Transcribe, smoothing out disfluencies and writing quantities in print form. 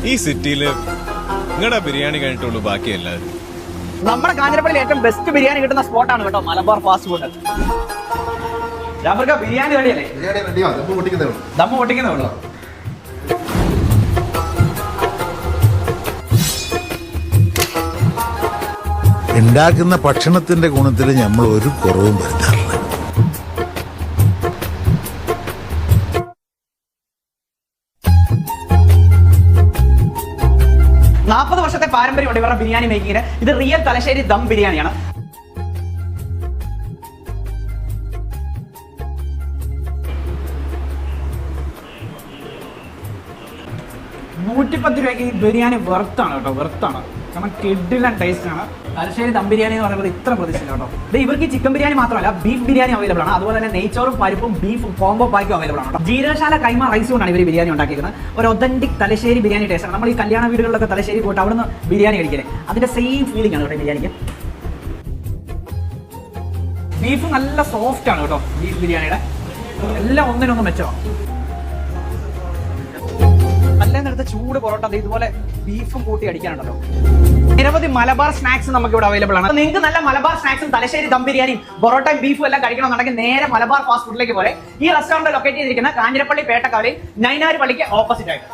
ഈ സിറ്റിയില് നിങ്ങളുടെ ബിരിയാണി കഴിഞ്ഞിട്ടുള്ളൂ ബാക്കി എല്ലാവരും. നമ്മുടെ കാഞ്ഞിരപ്പള്ളിയിൽ ഏറ്റവും ബെസ്റ്റ് ബിരിയാണി കിട്ടുന്ന സ്പോട്ടാണ് കേട്ടോ മലബാർ ഫാസ്റ്റ് ഫുഡ്. ജാഫർക്ക ബിരിയാണി റെഡിയല്ലേ? ദമ്മ് പൊട്ടിക്കുന്നേ ഉള്ളൂ. ഉണ്ടാക്കുന്ന ഭക്ഷണത്തിന്റെ ഗുണത്തിൽ നമ്മൾ ഒരു കുറവും വരുത്താറില്ല. 40 വർഷത്തെ പാരമ്പര്യമുണ്ട് ഇവരുടെ ബിരിയാണി മേക്കിങ്ങിന്. ഇത് റിയൽ തലശ്ശേരി ദം ബിരിയാണിയാണ്. ₹110 ഈ ബിരിയാണി വെർത്താണ് കേട്ടോ, വെർത്താണ്. കാരണം കിഡിലൻ ടേസ്റ്റ് ആണ്. തലശ്ശേരി ദം ബിരിയാണി എന്ന് പറയുന്നത് ഇത്ര പ്രതീക്ഷില്ല കേട്ടോ. ഇത് ഇവർക്ക് ചിക്കൻ ബിരിയാണി മാത്രമല്ല ബീഫ് ബിരിയാണി അവൈലബിൾ ആണ്. അതുപോലെ തന്നെ നെയ്ച്ചോറും പരിപ്പും ബീഫ് കോംബോ പാക്കും അവൈലബിൾ ആണ്. ജീരകശാല കൈമ റൈസ് കൊണ്ടാണ് ഇവർ ബിരിയാണി ഉണ്ടാക്കിയിരിക്കുന്നത്. ഒരു ഒതന്റിക് തലശ്ശേരി ബിരിയാണി ടേസ്റ്റ് ആണ്. നമ്മൾ ഈ കല്യാണ വീടുകളിലൊക്കെ തലശ്ശേരി പോയിട്ട് അവിടുന്ന് ബിരിയാണി കഴിക്കല് അതിന്റെ സെയിം ഫീലിംഗ് ആണ് കേട്ടോ ബിരിയാണിക്ക്. ബീഫ് നല്ല സോഫ്റ്റ് ആണ് കേട്ടോ. ബീഫ് ബിരിയാണിയുടെ എല്ലാം ഒന്നിനൊന്നും മെച്ചമാണ്. നല്ല നേരത്തെ ചൂട് പൊറോട്ട ഇതുപോലെ ബീഫും കൂട്ടി അടിക്കാനുണ്ടല്ലോ. നിരവധി മലബാർ സ്നാക്സ് നമുക്ക് ഇവിടെ അവൈലബിൾ ആണ്. നിങ്ങൾക്ക് നല്ല മലബാർ സ്നാക്സും തലശ്ശേരി ദം ബിരിയാണിയും പൊറോട്ടയും ബീഫും എല്ലാം കഴിക്കണമെന്നുണ്ടെങ്കിൽ നേരെ മലബാർ ഫാസ്റ്റ് ഫുഡിലേക്ക് പോലെ. ഈ റെസ്റ്റോറന്റ് ലൊക്കേറ്റ് ചെയ്തിരിക്കുന്ന കാഞ്ഞിരപ്പള്ളി പേട്ടക്കാവിൽ നൈനാര് പള്ളിക്ക് ഓപ്പോസിറ്റ് ആയിട്ട്.